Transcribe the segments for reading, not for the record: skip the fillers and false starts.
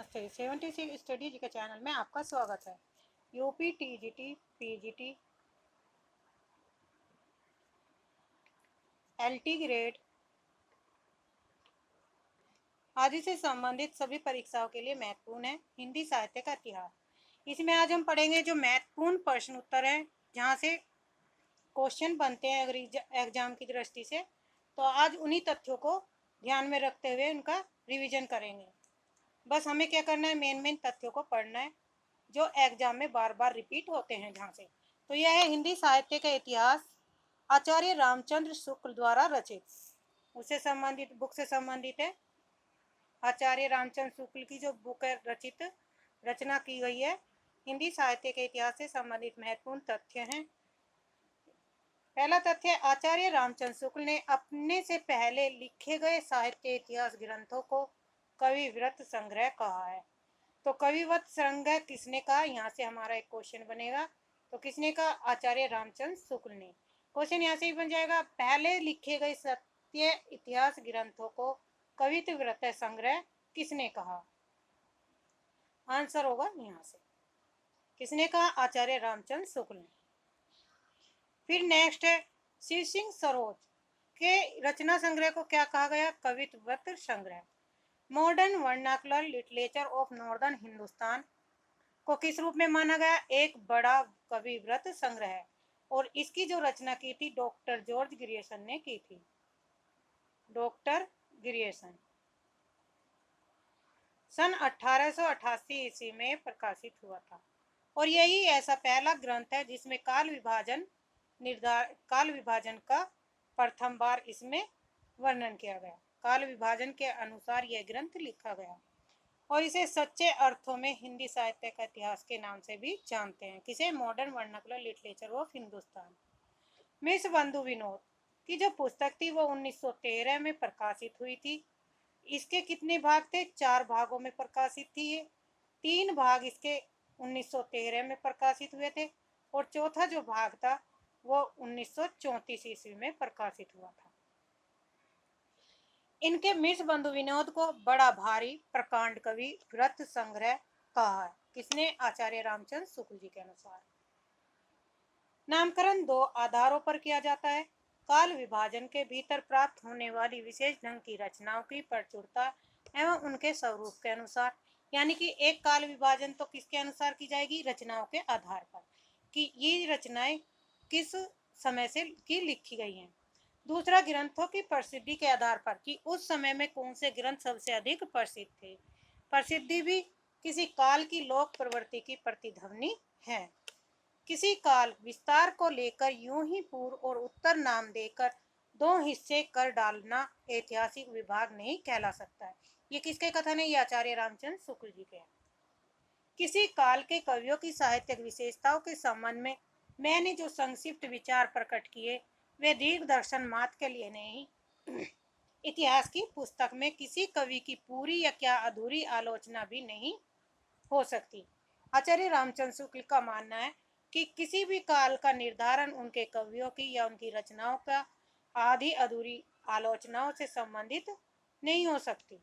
नमस्ते। 76 स्टडी जी के चैनल में आपका स्वागत है। UP TGT PGT LT grade आदि से संबंधित सभी परीक्षाओं के लिए महत्वपूर्ण है हिंदी साहित्य का इतिहास। इसमें आज हम पढ़ेंगे जो महत्वपूर्ण प्रश्न उत्तर है, जहाँ से क्वेश्चन बनते हैं अगर एग्जाम की दृष्टि से। तो आज उन्हीं तथ्यों को ध्यान में रखते हुए उनका रिवीजन करेंगे। बस हमें क्या करना है, मेन तथ्यों को पढ़ना है जो एग्जाम में बार बार रिपीट होते हैं जहाँ से। तो यह है हिंदी साहित्य का इतिहास, आचार्य रामचंद्र शुक्ल द्वारा रचित। उससे संबंधित बुक से संबंधित है। आचार्य रामचंद्र शुक्ल की जो बुक है रचना की गई है। हिंदी साहित्य के इतिहास से संबंधित महत्वपूर्ण तथ्य हैं। पहला तथ्य, आचार्य रामचंद्र शुक्ल ने अपने से पहले लिखे गए साहित्य इतिहास ग्रंथों को कविवृत्त संग्रह कहा है। तो कविवृत्त संग्रह किसने कहा, यहाँ से हमारा एक क्वेश्चन बनेगा। तो किसने कहा, आचार्य रामचंद्र शुक्ल ने। क्वेश्चन यहाँ से ही बन जाएगा, पहले लिखे गए सत्य इतिहास ग्रंथों को कविवृत्त संग्रह किसने कहा। आंसर होगा यहाँ से, किसने कहा, आचार्य रामचंद्र शुक्ल ने। फिर नेक्स्ट है, शिव सिंह सरोज के रचना संग्रह को क्या कहा गया, कविवृत्त संग्रह। Modern vernacular literature of northern Hindustan को किस रूप में माना गया, एक बड़ा कविवृत्त संग्रह है। और इसकी जो रचना की थी डॉक्टर जॉर्ज ग्रियर्सन ने की थी। डॉक्टर ग्रियर्सन सन 1888 ईस्वी में प्रकाशित हुआ था। और यही ऐसा पहला ग्रंथ है जिसमें काल विभाजन का प्रथम बार इसमें वर्णन किया गया। काल विभाजन के अनुसार यह ग्रंथ लिखा गया और इसे सच्चे अर्थों में हिंदी साहित्य का इतिहास के नाम से भी जानते हैं। किसे, modern vernacular literature of Hindustan. Miss बंधु विनोद की जो पुस्तक थी वो 1913 में प्रकाशित हुई थी। इसके कितने भाग थे, 4 भागों में प्रकाशित थी ये। 3 भाग इसके 1913 में प्रकाशित हुए थे और चौथा जो भाग था वो 1934 ईस्वी में प्रकाशित हुआ था। इनके मिस बंधु विनोद को बड़ा भारी प्रकांड कवि व्रत संग्रह कहा है। किसने, आचार्य रामचंद्र शुक्ल जी के अनुसार। नामकरण 2 आधारों पर किया जाता है, काल विभाजन के भीतर प्राप्त होने वाली विशेष ढंग की रचनाओं की प्रचुरता एवं उनके स्वरूप के अनुसार। यानी कि एक काल विभाजन तो किसके अनुसार की जाएगी, रचनाओं के आधार पर कि ये रचनाएं किस समय से की लिखी गई हैं। दूसरा, ग्रंथों की प्रसिद्धि के आधार पर कि उस समय में कौन से ग्रंथ सबसे अधिक प्रसिद्ध थे। प्रसिद्धि भी किसी काल की लोक प्रवृत्ति की प्रतिध्वनि है। किसी काल विस्तार को लेकर यूं ही पूर्व और उत्तर नाम देकर 2 हिस्से कर डालना ऐतिहासिक विभाग नहीं कहला सकता है। ये किसके कथन है, ये आचार्य रामचंद्र शुक्ल जी के हैं। किसी काल के कवियों की साहित्यिक विशेषताओं के संबंध में मैंने जो संक्षिप्त विचार प्रकट किए वे दीर्घ दर्शन मात्र के लिए नहीं, इतिहास की पुस्तक में किसी कवि की पूरी या क्या अधूरी आलोचना भी नहीं हो सकती। आचार्य रामचंद्र शुक्ल का मानना है कि किसी भी काल का निर्धारण उनके कवियों की या उनकी रचनाओं का आधी अधूरी आलोचनाओं से संबंधित नहीं हो सकती।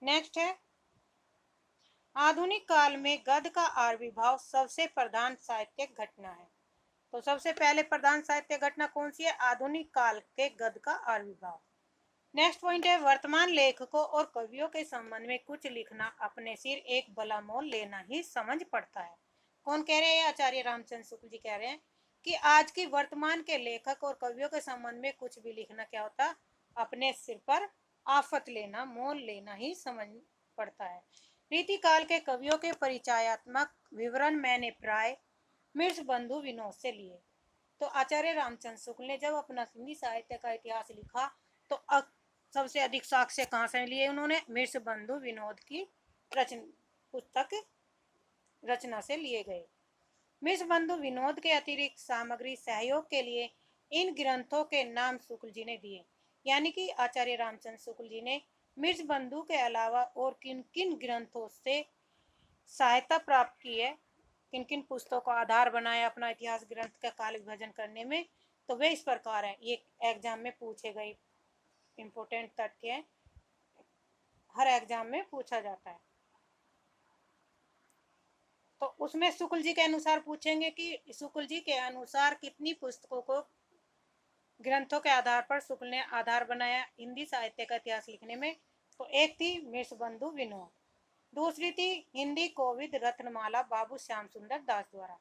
नेक्स्ट है, आधुनिक काल में गद्य का आविर्भाव सबसे प्रधान साहित्यिक घटना है। तो सबसे पहले प्रधान साहित्य घटना कौन सी है, आधुनिक काल के गद्य का आविर्भाव। नेक्स्ट पॉइंट है, वर्तमान लेखकों और कवियों के संबंध में कुछ लिखना अपने सिर एक बला मोल लेना ही समझ पड़ता है। कौन कह रहे हैं, आचार्य रामचंद्र शुक्ल जी कह रहे हैं कि आज की वर्तमान के लेखक और कवियों के संबंध में कुछ भी लिखना क्या होता, अपने सिर पर आफत लेना, मोल लेना ही समझ पड़ता है। रीतिकाल के कवियों के परिचयात्मक विवरण मैंने प्राय मिर्च बंधु विनोद से लिए। तो आचार्य रामचंद्र शुक्ल ने जब अपना हिंदी साहित्य का इतिहास लिखा तो सबसे अधिक साक्ष्य कहाँ से लिए उन्होंने, मिर्च बंधु विनोद की पुस्तक रचना से लिए गए। मिर्च बंधु विनोद के अतिरिक्त सामग्री सहयोग के लिए इन ग्रंथों के नाम शुक्ल जी ने दिए। यानी कि आचार्य रामचंद्र शुक्ल जी ने मिर्च बंधु के अलावा और किन किन ग्रंथों से सहायता प्राप्त की है, किन किन पुस्तकों का आधार बनाया अपना इतिहास ग्रंथ का काल विभाजन करने में, तो वे इस प्रकार है। ये एग्जाम में पूछे गए इंपोर्टेंट तथ्य है, हर एग्जाम में पूछा जाता है। तो उसमें शुक्ल जी के अनुसार पूछेंगे कि शुक्ल जी के अनुसार कितनी पुस्तकों को ग्रंथों के आधार पर शुक्ल ने आधार बनाया हिंदी साहित्य का इतिहास लिखने में। तो एक थी मिर्सबंधु विनोद, दूसरी थी हिंदी कोविद रत्नमाला बाबू श्याम सुंदर दास द्वारा,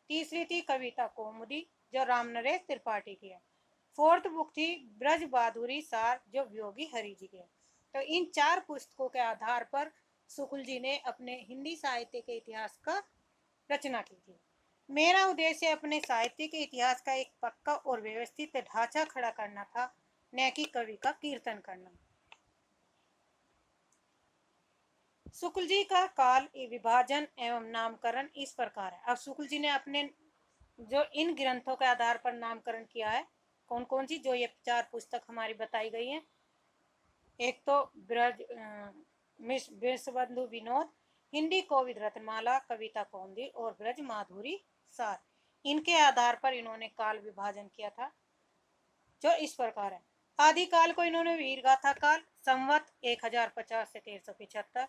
तीसरी थी कविता कौमुदी जो रामनरेश त्रिपाठी की है, फोर्थ बुक थी ब्रज बहादुरी सार जो योगी हरि जी की है। तो इन 4 पुस्तकों के आधार पर शुक्ल जी ने अपने हिंदी साहित्य के इतिहास का रचना की थी। मेरा उद्देश्य अपने साहित्य के इतिहास का एक पक्का और व्यवस्थित ढांचा खड़ा करना था, न कि कवि का कीर्तन करना। शुक्ल जी का काल विभाजन एवं नामकरण इस प्रकार है। अब शुक्ल जी ने अपने जो इन ग्रंथों के आधार पर नामकरण किया है, कौन कौन सी, जो ये 4 पुस्तक हमारी बताई गई है। एक तो ब्रज विश्वबंधु विनोद, हिंदी कोविद रत्नमाला, कविता कौमुदी और ब्रज माधुरी सार। इनके आधार पर इन्होंने काल विभाजन किया था जो इस प्रकार है। आदिकाल को इन्होंने वीर गाथा काल संवत 1050 से 1375,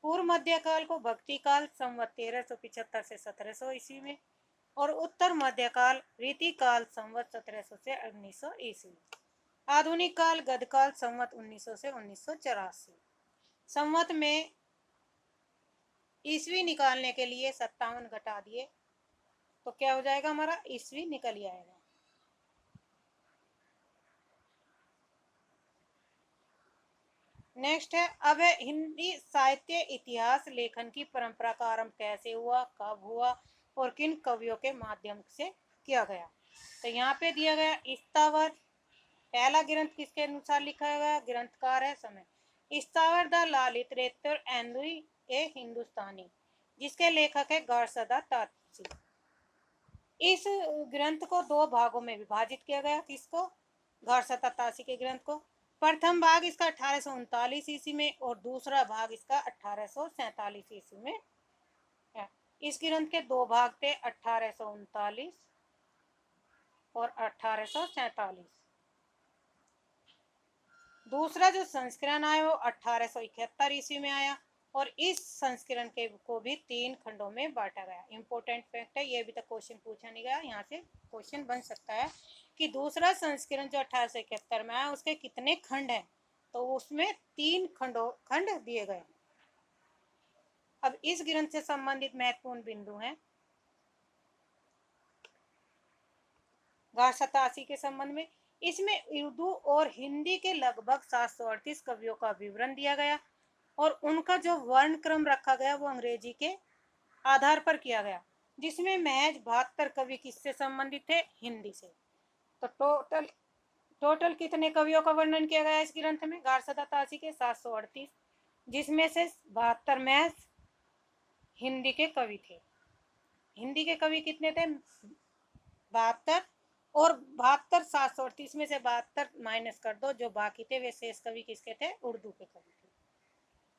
पूर्व मध्यकाल को भक्ति काल संवत 1375 से 1700 ईस्वी में, और उत्तर मध्यकाल रीति काल संवत 1700 से 1900 ईस्वी। आधुनिक काल गदकाल संवत 1900 से 1984। संवत में ईस्वी निकालने के लिए 57 घटा दिए तो क्या हो जाएगा, हमारा ईस्वी निकल ही आएगा। नेक्स्ट है, अब है हिंदी साहित्य इतिहास लेखन की परंपरा का आरंभ कैसे हुआ, कब हुआ और किन कवियों के माध्यम से किया गया। तो यहाँ पे दिया गया इस्तावर, पहला ग्रंथ किसके अनुसार लिखा गया, ग्रंथकार है समय इस्तावर द लालित रेतर एंदुई ए हिंदुस्तानी, जिसके लेखक है गारसदा तासी। इस ग्रंथ को 2 भागों में विभाजित किया गया, किसको, गारसदा तासी के ग्रंथ को। प्रथम भाग इसका 1839 ईस्वी में और दूसरा भाग इसका 1847 ईस्वी में है। इस ग्रंथ के 2 भाग थे, 1839 और 1847। दूसरा जो संस्करण आया वो 1871 ईस्वी में आया और इस संस्करण के को भी 3 खंडों में बांटा गया। इंपॉर्टेंट फैक्ट है, ये अभी तक क्वेश्चन पूछा नहीं गया, यहाँ से क्वेश्चन बन सकता है कि दूसरा संस्करण जो 1871 में आया उसके कितने खंड हैं, तो उसमें 3 खंड दिए गए। अब इस ग्रंथ से संबंधित महत्वपूर्ण बिंदु हैं। गारसतासी के संबंध में इसमें उर्दू और हिंदी के लगभग 738 कवियों का विवरण दिया गया और उनका जो वर्ण क्रम रखा गया वो अंग्रेजी के आधार पर किया गया, जिसमें महज 72 कवि किससे संबंधित थे, हिंदी से। तो टोटल कितने कवियों का वर्णन किया गया इस ग्रंथ में, गारसतासी के 738, जिसमें से 72 महज हिंदी के कवि थे। हिंदी के कवि कितने थे, 72, और 72 738 में से 72 माइनस कर दो, जो बाकी थे वे शेष कवि किसके थे, उर्दू के कवि थे।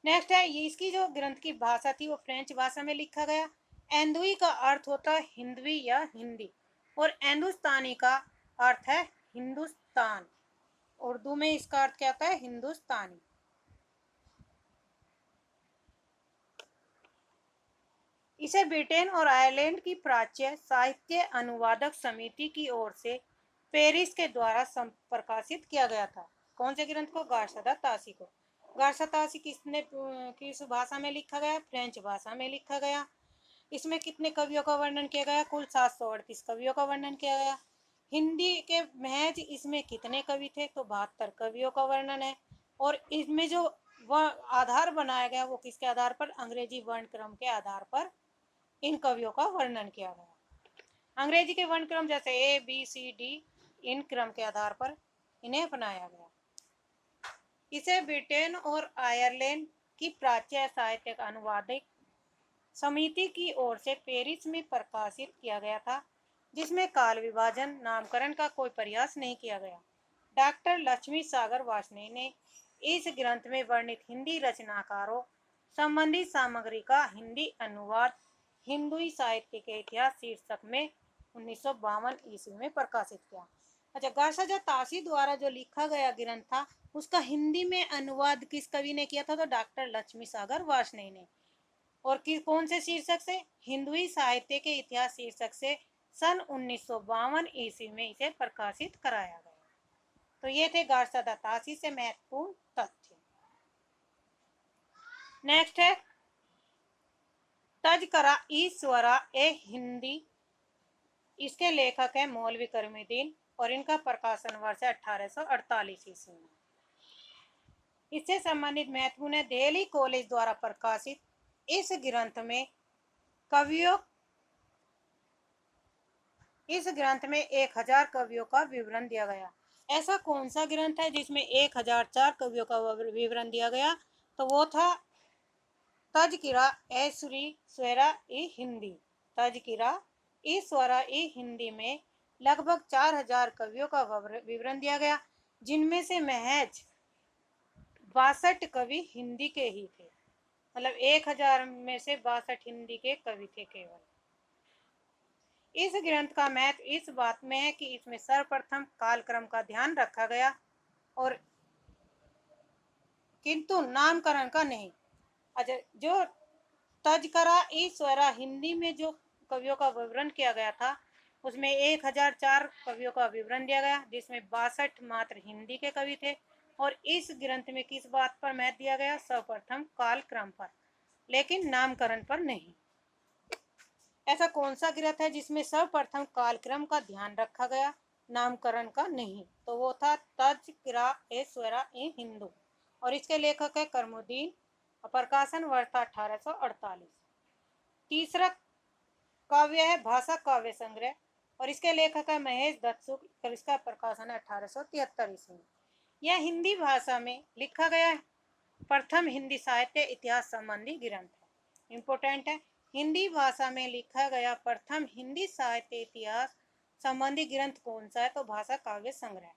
नेक्स्ट है, ये इसकी जो ग्रंथ की भाषा थी वो फ्रेंच भाषा में लिखा गया। एंदुई का अर्थ होता है हिंदवी या हिंदी और हिंदुस्तानी का अर्थ है हिंदुस्तान। उर्दू में इसका अर्थ क्या होता है, हिंदुस्तानी। इसे ब्रिटेन और आयरलैंड की प्राच्य साहित्य अनुवादक समिति की ओर से पेरिस के द्वारा प्रकाशित किया गया था। कौन से ग्रंथ को, गारसदा तासी को। गारसदा तासी किस भाषा में लिखा गया, फ्रेंच भाषा में लिखा गया। इसमें कितने कवियों का वर्णन किया गया, कुल 738 कवियों का वर्णन किया गया। हिंदी के महज इसमें कितने कवि थे, तो 72 कवियों का वर्णन है। और इसमें जो आधार बनाया गया वो किसके आधार पर, अंग्रेजी वर्ण क्रम के आधार पर इन कवियों का वर्णन किया गया। अंग्रेजी के वर्ण क्रम जैसे ए बी सी डी, इन क्रम के आधार पर इन्हें अपनाया गया। इसे ब्रिटेन और आयरलैंड की प्राच्य साहित्यिक अनुवादिक समिति की ओर से पेरिस में प्रकाशित किया गया था, जिसमें काल विभाजन नामकरण का कोई प्रयास नहीं किया गया। डॉक्टर लक्ष्मी सागर वासने ने इस ग्रंथ में वर्णित हिंदी रचनाकारों संबंधी सामग्री का हिंदी अनुवाद हिंदुई साहित्य के इतिहास शीर्षक में 1952 ईस्वी में प्रकाशित किया। अच्छा, गार्साजा तासी द्वारा जो लिखा गया ग्रंथ था उसका हिंदी में अनुवाद किस कवि ने किया था? तो डॉक्टर लक्ष्मी सागर वार्ष्णेय ने। और कौन से शीर्षक से? हिंदुई साहित्य के इतिहास शीर्षक से सन 1952 ईस्वी में इसे प्रकाशित कराया गया। तो ये थे गार्सादा तासी से महत्वपूर्ण तथ्य। नेक्स्ट है तजकरा ईश्वरा ए हिंदी। इसके लेखक है मौलवी करमुद्दीन और इनका प्रकाशन वर्ष है 1848 ईस्वी में। इससे संबंधित महत्वपूर्ण है दिल्ली कॉलेज द्वारा प्रकाशित इस ग्रंथ में कवियों इस ग्रंथ में 1000 कवियों का विवरण दिया गया। ऐसा कौन सा ग्रंथ है जिसमें 1004 कवियों का विवरण दिया गया? तो वो था तजकिरा ए स्वरा ई हिंदी। तजकिरा ई स्वरा ई हिंदी में लगभग 4000 कवियों का विवरण दिया गया, जिनमें से महज 62 कवि हिंदी के ही थे। मतलब 1000 में से 62 हिंदी के कवि थे केवल। इस ग्रंथ का महत्व इस बात में है कि इसमें सर्वप्रथम कालक्रम का ध्यान रखा गया और किंतु नामकरण का नहीं। अच्छा, जो तजकरा ई स्वरा हिंदी में जो कवियों का विवरण किया गया था उसमें 1004 कवियों का विवरण दिया गया, जिसमें 62 मात्र हिंदी के कवि थे। और इस ग्रंथ में किस बात पर महत्व दिया गया? सर्वप्रथम कालक्रम पर, लेकिन नामकरण पर नहीं। ऐसा कौन सा ग्रंथ है जिसमें सर्वप्रथम कालक्रम का ध्यान रखा गया, नामकरण का नहीं? तो वो था तजकिरा ए स्वरा ए हिंदू और इसके लेखक है करमुद्दीन और प्रकाशन वर्ष था 1848। तीसरा काव्य है भाषा काव्य संग्रह और इसके लेखक है महेश दत्त और इसका प्रकाशन है 1873 ईस्वी में। यह हिंदी भाषा में लिखा गया प्रथम हिंदी साहित्य इतिहास संबंधी ग्रंथ है। इम्पोर्टेंट है, हिंदी भाषा में लिखा गया प्रथम हिंदी साहित्य इतिहास संबंधी ग्रंथ कौन सा है? तो भाषा काव्य संग्रह।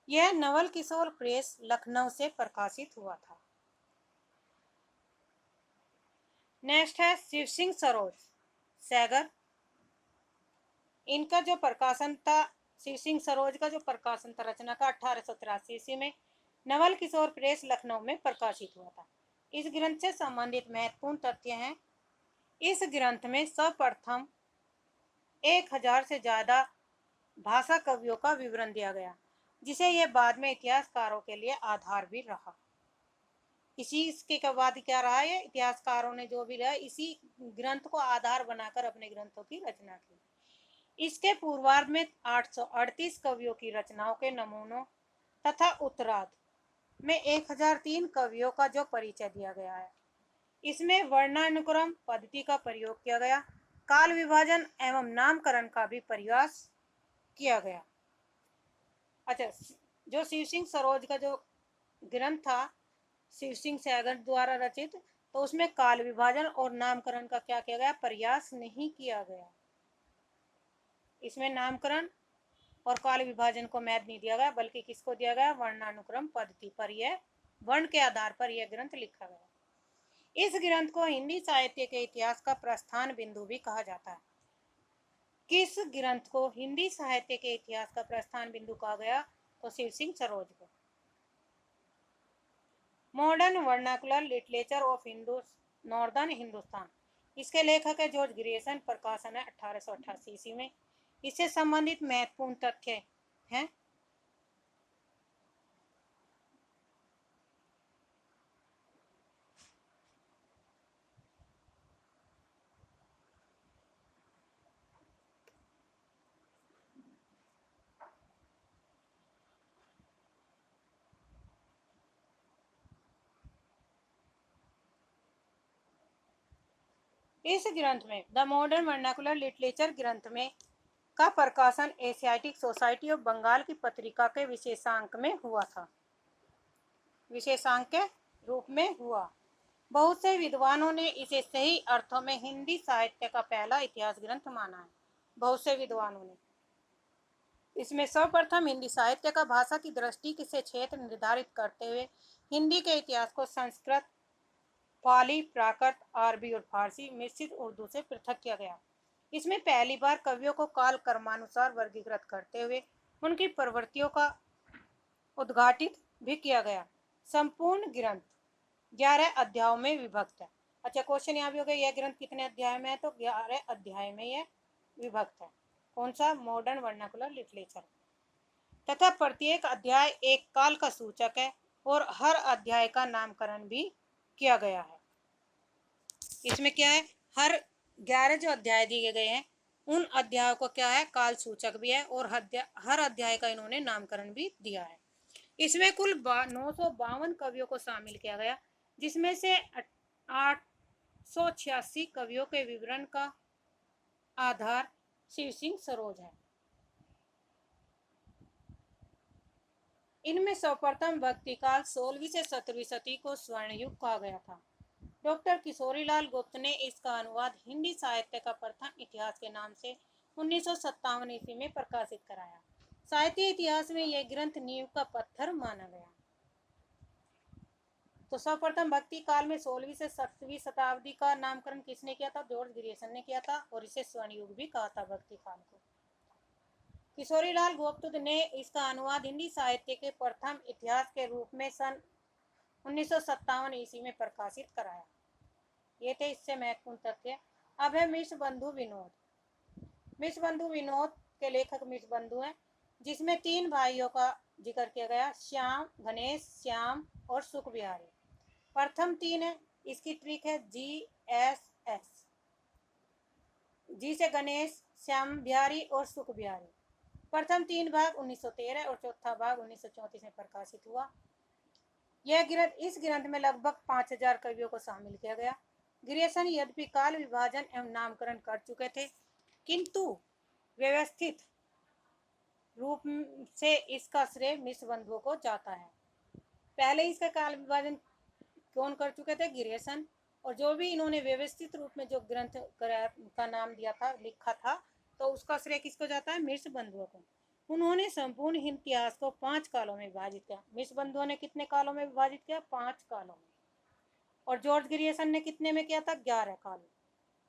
यह नवल किशोर प्रेस लखनऊ से प्रकाशित हुआ था। नेक्स्ट है शिव सिंह सरोज सैगर। इनका जो प्रकाशन था, शिव सिंह सरोज का जो प्रकाशन था रचना का 1883 ईस्वी में नवल किशोर प्रेस लखनऊ में प्रकाशित हुआ था। इस ग्रंथ से संबंधित महत्वपूर्ण तथ्य हैं। इस ग्रंथ में सर्वप्रथम 1000 से ज्यादा भाषा कवियों का विवरण दिया गया, जिसे यह बाद में इतिहासकारों के लिए आधार भी रहा। इसके बाद क्या रहा है? इतिहासकारों ने जो भी रहा इसी ग्रंथ को आधार बनाकर अपने ग्रंथों की रचना की। इसके पूर्वार्ध में 838 कवियों की रचनाओं के नमूनों तथा उत्तरार्ध में 1003 कवियों का जो परिचय दिया गया है। इसमें वर्णानुक्रम पद्धति का प्रयोग किया गया, काल विभाजन एवं नामकरण का भी प्रयास किया गया। अच्छा, जो शिव सिंह सरोज का जो ग्रंथ था शिव सिंह सैगर द्वारा रचित, तो उसमें काल विभाजन और नामकरण का क्या किया गया? प्रयास नहीं किया गया। इसमें नामकरण और काल विभाजन को महत्व नहीं दिया गया, बल्कि किसको दिया गया? वर्णानुक्रम पद्धति पर, यह वर्ण के आधार पर यह ग्रंथ लिखा गया। इस ग्रंथ को हिंदी साहित्य के इतिहास का प्रस्थान बिंदु भी कहा जाता है। किस ग्रंथ को हिंदी साहित्य के इतिहास का प्रस्थान बिंदु कहा गया? तो शिव सिंह सरोज को। Modern vernacular literature of northern Hindustan, इसके लेखक है जॉर्ज ग्रियर्सन, प्रकाशन है 1888 ईस्वी में। इससे संबंधित महत्वपूर्ण तथ्य हैं। इस ग्रंथ में द मॉडर्न वर्नाकुलर लिटरेचर ग्रंथ में का प्रकाशन एशियाटिक सोसाइटी ऑफ बंगाल की पत्रिका के विशेषांक में हुआ था, विशेषांक के रूप में हुआ। बहुत से विद्वानों ने इसे सही अर्थों में हिंदी साहित्य का पहला इतिहास ग्रंथ माना है। बहुत से विद्वानों ने इसमें सर्वप्रथम हिंदी साहित्य का भाषा की दृष्टि से क्षेत्र निर्धारित करते हुए हिंदी के इतिहास को संस्कृत, पाली, प्राकृत, अरबी और फारसी मिश्रित उर्दू से पृथक किया गया। इसमें पहली बार कवियों को काल क्रमानुसार वर्गीकृत करते हुए उनकी प्रवृत्तियों का उद्घाटित भी किया गया। संपूर्ण ग्रंथ 11 अध्यायों में विभक्त है। अच्छा, क्वेश्चन यहाँ भी हो गया, यह ग्रंथ कितने अध्याय में है? तो 11 अध्याय में यह विभक्त है। कौन सा? Modern vernacular literature. तथा प्रत्येक अध्याय एक काल का सूचक है और हर अध्याय का नामकरण भी किया गया है। इसमें क्या है? हर 11 जो अध्याय दिए गए हैं उन अध्यायों को क्या है? काल सूचक भी है और हर अध्याय का इन्होंने नामकरण भी दिया है। इसमें कुल 952 कवियों को शामिल किया गया, जिसमें से 886 कवियों के विवरण का आधार शिव सिंह सरोज है। इनमें सर्वप्रथम भक्ति काल 16वीं से 17वीं सदी को स्वर्ण युग कहा गया था। डॉक्टर किशोरीलाल गुप्त ने इसका अनुवाद हिंदी साहित्य का प्रथम इतिहास के नाम से 1957 ईस्वी में प्रकाशित कराया। साहित्य इतिहास में यह ग्रंथ नींव का पत्थर माना गया। तो सर्वप्रथम भक्ति काल में 16वीं से 17वीं शताब्दी का नामकरण किसने किया था? जॉर्ज ग्रियर्सन ने किया था और इसे स्वर्ण युग भी कहा था भक्ति काल को। किशोरीलाल गुप्त ने इसका अनुवाद हिंदी साहित्य के प्रथम इतिहास के रूप में सन 1957 ईस्वी में प्रकाशित कराया। ये थे इससे महत्वपूर्ण तथ्य। अब है मिश्र बंधु विनोद। मिश्र बंधु विनोद के लेखक मिश्र बंधु हैं, जिसमें 3 भाइयों का जिक्र किया गया, श्याम, गणेश, श्याम और सुख बिहारी। प्रथम 3 है, इसकी ट्रिक है GSS। जी से गणेश, श्याम बिहारी और सुख बिहारी। प्रथम 3 भाग 1913 और चौथा भाग 1934 में प्रकाशित हुआ। इस ग्रंथ में लगभग 5000 कवियों को शामिल किया गया। ग्रियर्सन यद्यपि काल विभाजन एवं नामकरण कर चुके थे, किंतु व्यवस्थित रूप से इसका श्रेय मिश्र बंधुओं को जाता है। पहले इसका काल विभाजन कौन कर चुके थे? ग्रियर्सन। और जो भी इन्होंने व्यवस्थित रूप में जो ग्रंथ का नाम दिया था, लिखा था, तो उसका श्रेय किसको जाता है? मिश्र बंधुओं को। उन्होंने संपूर्ण हिंद इतिहास को 5 कालों में विभाजित किया। मिश्र बंधुओं ने कितने कालों में विभाजित किया? 5 कालों में। और जॉर्ज ग्रियर्सन ने कितने में किया था? 11 काल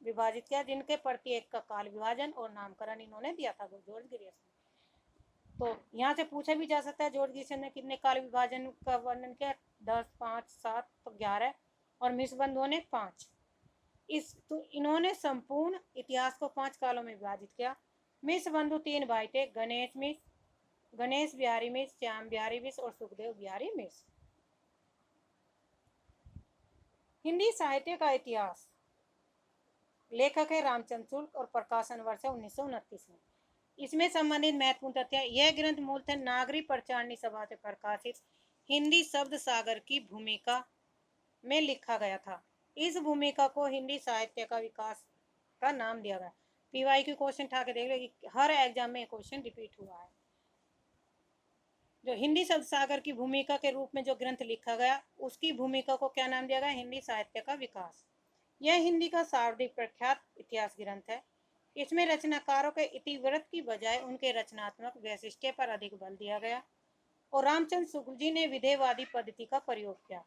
विभाजित किया, जिनके प्रत्येक का काल विभाजन और नामकरण इन्होंने दिया था जॉर्ज ग्रियर्सन। तो यहाँ से पूछा भी जा सकता है जॉर्ज ग्रियर्सन ने कितने काल विभाजन का वर्णन किया? 10, 5, 7 तो 11। और मिश्र बंधुओं ने 5। तो इन्होंने संपूर्ण इतिहास को 5 कालों में विभाजित किया। मिश्र बंधु 3 भाई थे, गणेश बिहारी मिश्र, श्याम बिहारी मिश्र और सुखदेव बिहारी मिश्र। हिंदी साहित्य का इतिहास। लेखक है रामचंद्र शुक्ल और प्रकाशन वर्ष है 1929 में। इसमें संबंधित महत्वपूर्ण तथ्य, यह ग्रंथ मूलतः नागरिक प्रचारणी सभा से प्रकाशित हिंदी शब्द सागर की भूमिका में लिखा गया था। इस भूमिका को हिंदी साहित्य का विकास का नाम दिया गया। PYQ क्वेश्चन उठा के देख लो कि हर एग्जाम में क्वेश्चन रिपीट हुआ है। जो हिंदी शब्द सागर की भूमिका के रूप में जो ग्रंथ लिखा गया, उसकी भूमिका को क्या नाम दिया गया? हिंदी साहित्य का विकास। यह हिंदी का सर्वाधिक प्रख्यात इतिहास ग्रंथ है। इसमें रचनाकारों के इतिवृत्त की बजाय उनके रचनात्मक वैशिष्ट्य पर अधिक बल दिया गया और रामचंद्र शुक्ल जी ने विधेयवादी पद्धति का प्रयोग किया।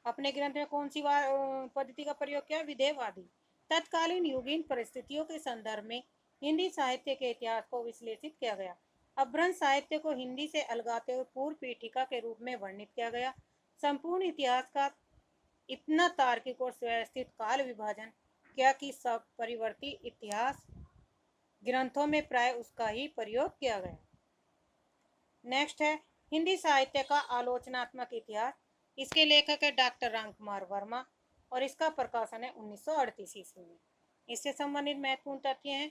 अपने ग्रंथ में कौन सी पद्धति का प्रयोग किया? विधेयवादी। तत्कालीन युगीन परिस्थितियों के संदर्भ में हिंदी साहित्य के इतिहास को विश्लेषित किया गया। अपभ्रंश साहित्य को हिंदी से अलगाते हुए पूर्व पीठिका के रूप में वर्णित किया गया। संपूर्ण इतिहास का इतना तार्किक और सुव्यवस्थित काल विभाजन किया कि सब परिवर्ती इतिहास ग्रंथों में प्राय उसका ही प्रयोग किया गया। नेक्स्ट है हिंदी साहित्य का आलोचनात्मक इतिहास। इसके लेखक है डॉक्टर रामकुमार वर्मा और इसका प्रकाशन है 1938 ईस्वी में। इससे संबंधित महत्वपूर्ण तथ्य हैं,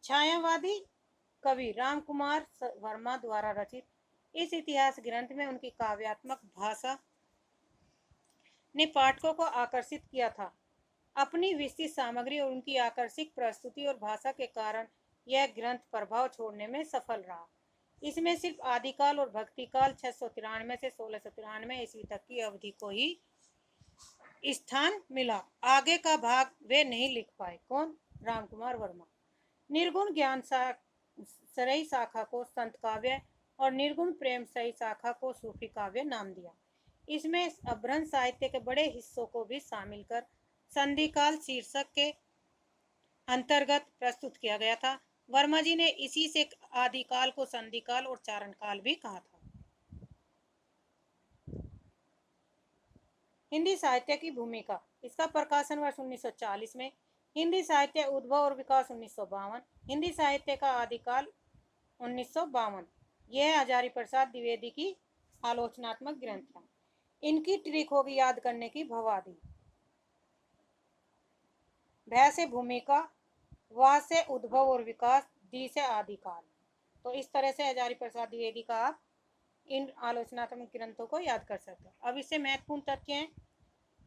छायावादी कवि रामकुमार वर्मा द्वारा रचित इस इतिहास ग्रंथ में उनकी काव्यात्मक भाषा ने पाठकों को आकर्षित किया था। अपनी विस्तृत सामग्री और उनकी आकर्षक प्रस्तुति और भाषा के कारण यह ग्रंथ प्रभाव छोड़ने में सफल रहा। इसमें सिर्फ आदिकाल और भक्तिकाल 693 से 1693 ईस्वी तक की अवधि को ही स्थान मिला। आगे का भाग वे नहीं लिख पाए। कौन? रामकुमार वर्मा। निर्गुण ज्ञान सरई शाखा को संत काव्य और निर्गुण प्रेम सही शाखा को सूफी काव्य नाम दिया। इसमें अपभ्रंश साहित्य के बड़े हिस्सों को भी शामिल कर संधिकाल शीर्षक के अंतर्गत प्रस्तुत किया गया था। वर्मा जी ने इसी से आदिकाल को संधिकाल और चारणकाल भी कहा था। हिंदी साहित्य की भूमिका, इसका प्रकाशन वर्ष 1940 में। हिंदी साहित्य उद्भव और विकास 1952। हिंदी साहित्य का आदिकाल 1952। यह हजारी प्रसाद द्विवेदी की आलोचनात्मक ग्रंथ है। इनकी ट्रिक होगी याद करने की भवादी। भय से भूमिका, वा से उद्भव और विकास, दी से आदिकाल। तो इस तरह से हजारी प्रसाद द्विवेदी का आप इन आलोचनात्मक ग्रंथों को याद कर सकते हैं। अब इससे महत्वपूर्ण तथ्य हैं।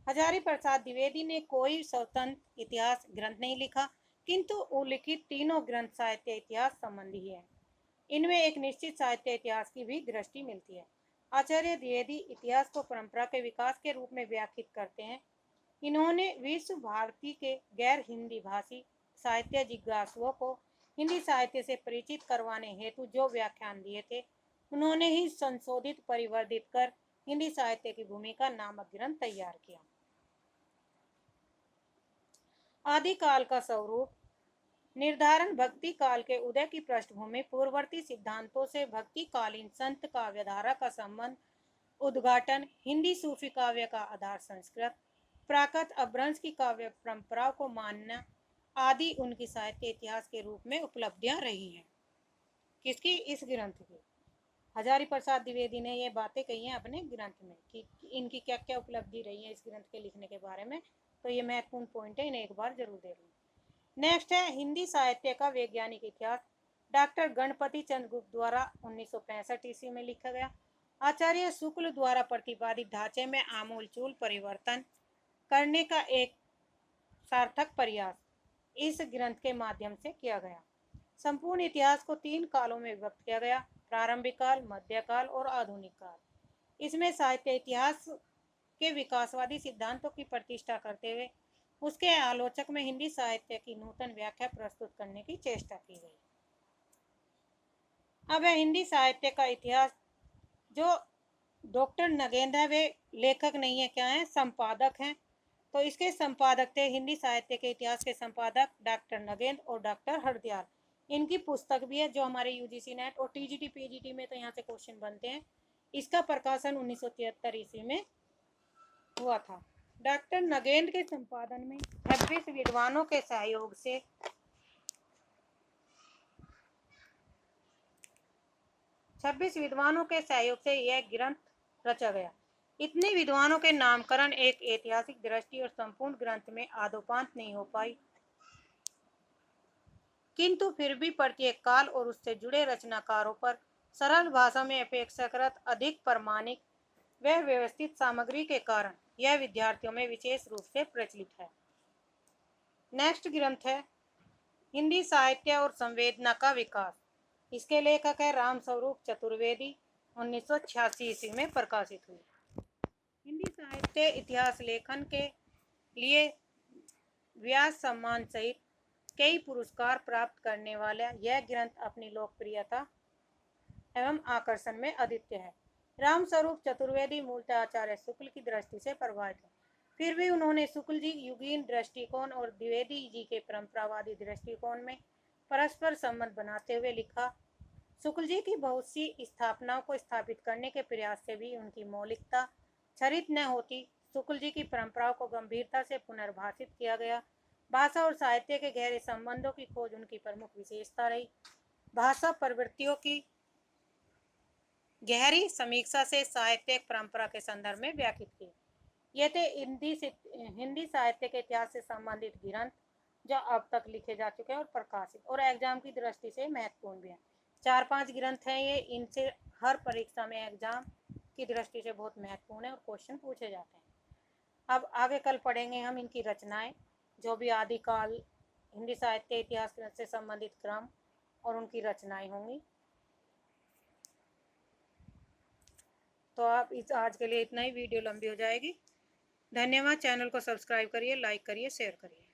हजारी प्रसाद द्विवेदी ने कोई स्वतंत्र इतिहास ग्रंथ नहीं लिखा, किंतु उल्लिखित तीनों ग्रंथ साहित्य इतिहास संबंधी है। इनमें एक निश्चित साहित्य इतिहास की भी दृष्टि मिलती है। आचार्य द्विवेदी इतिहास को परंपरा के विकास के रूप में व्याख्यायित करते हैं। इन्होंने विश्व भारती के गैर हिंदी भाषी साहित्य जिज्ञासुओं को हिंदी साहित्य से परिचित करवाने हेतु जो व्याख्यान दिए थे, उन्होंने ही संशोधित परिवर्धित कर हिंदी साहित्य की भूमिका नामक ग्रंथ तैयार किया। आदिकाल का स्वरूप निर्धारण, भक्ति काल के उदय की पृष्ठभूमि, पूर्ववर्ती सिद्धांतों से भक्ति कालीन संत काव्यधारा का संबंध, उद्घाटन, हिंदी सूफी काव्य का आधार संस्कृत, प्राकृत अपभ्रंश की काव्य परंपराओं को मानना आदि उनकी साहित्य इतिहास के रूप में उपलब्धियां रही हैं। किसकी? इस ग्रंथ की। हजारी प्रसाद द्विवेदी ने ये बातें कही हैं अपने ग्रंथ में कि इनकी क्या क्या उपलब्धि रही है इस ग्रंथ के लिखने के बारे में। तो ये महत्वपूर्ण पॉइंट है, इन्हें एक बार जरूर देख लें। नेक्स्ट है हिंदी साहित्य का वैज्ञानिक इतिहास। डॉक्टर गणपति चंद्र गुप्त द्वारा 1965 ईस्वी में लिखा गया। आचार्य शुक्ल द्वारा प्रतिपादित ढांचे में आमूलचूल परिवर्तन करने का एक सार्थक प्रयास इस ग्रंथ के माध्यम से किया गया। संपूर्ण इतिहास को 3 कालों में विभक्त किया गया, प्रारंभिक काल, मध्यकाल और आधुनिक काल। इसमें साहित्य इतिहास के विकासवादी सिद्धांतों की प्रतिष्ठा करते हुए उसके आलोचक में हिंदी साहित्य की नूतन व्याख्या प्रस्तुत करने की चेष्टा की गई। अब है हिंदी साहित्य का इतिहास। जो डॉक्टर नगेंद्र है वे लेखक नहीं है, क्या है? संपादक हैं। तो इसके संपादक थे हिंदी साहित्य के इतिहास के संपादक डॉक्टर नगेंद्र और डॉक्टर हरदयाल। इनकी पुस्तक भी है जो हमारे यूजीसी नेट और टीजीटी पीजीटी में तो यहाँ से क्वेश्चन बनते हैं। इसका प्रकाशन 1973 ईस्वी में हुआ था। डॉक्टर नगेंद्र के संपादन में 26 विद्वानों के सहयोग से यह ग्रंथ रचा गया। इतने विद्वानों के नामकरण एक ऐतिहासिक दृष्टि और संपूर्ण ग्रंथ में आदोपांत नहीं हो पाई, किंतु फिर भी प्रत्येक काल और उससे जुड़े रचनाकारों पर सरल भाषा में अपेक्षाकृत अधिक प्रामाणिक व व्यवस्थित सामग्री के कारण यह विद्यार्थियों में विशेष रूप से प्रचलित है। नेक्स्ट ग्रंथ है हिंदी साहित्य और संवेदना का विकास। इसके लेखक है रामस्वरूप चतुर्वेदी, 1986 ईस्वी में प्रकाशित हुई। हिंदी साहित्य इतिहास लेखन के लिए व्यास सम्मान सहित कई पुरस्कार प्राप्त करने वाला यह ग्रंथ अपनी लोकप्रियता एवं आकर्षण में अद्वितीय है। रामस्वरूप चतुर्वेदी मूलतः आचार्य शुक्ल की दृष्टि से प्रभावित है, फिर भी उन्होंने शुक्ल जी युगीन दृष्टिकोण और द्विवेदी जी के परंपरावादी दृष्टिकोण में परस्पर संबंध बनाते हुए लिखा। शुक्ल जी की बहुत सी स्थापनाओं को स्थापित करने के प्रयास से भी उनकी मौलिकता क्षरित न होती। शुक्ल जी की परंपराओं को गंभीरता से पुनर्भाषित किया गया। भाषा और साहित्य के गहरे संबंधों की खोज उनकी प्रमुख विशेषता रही। भाषा प्रवृत्तियों की गहरी समीक्षा से साहित्यिक परंपरा के संदर्भ में व्याख्यात की। ये थे हिंदी साहित्य के इतिहास से संबंधित ग्रंथ जो अब तक लिखे जा चुके हैं और प्रकाशित और एग्जाम की दृष्टि से महत्वपूर्ण भी हैं। 4-5 ग्रंथ हैं ये, इनसे हर परीक्षा में एग्जाम की दृष्टि से बहुत महत्वपूर्ण है और क्वेश्चन पूछे जाते हैं। अब आगे कल पढ़ेंगे हम इनकी रचनाएं, जो भी आदिकाल हिंदी साहित्य इतिहास से संबंधित क्रम और उनकी रचनाएं होंगी। तो आप आज के लिए इतना ही, वीडियो लंबी हो जाएगी। धन्यवाद। चैनल को सब्सक्राइब करिए, लाइक करिए, शेयर करिए।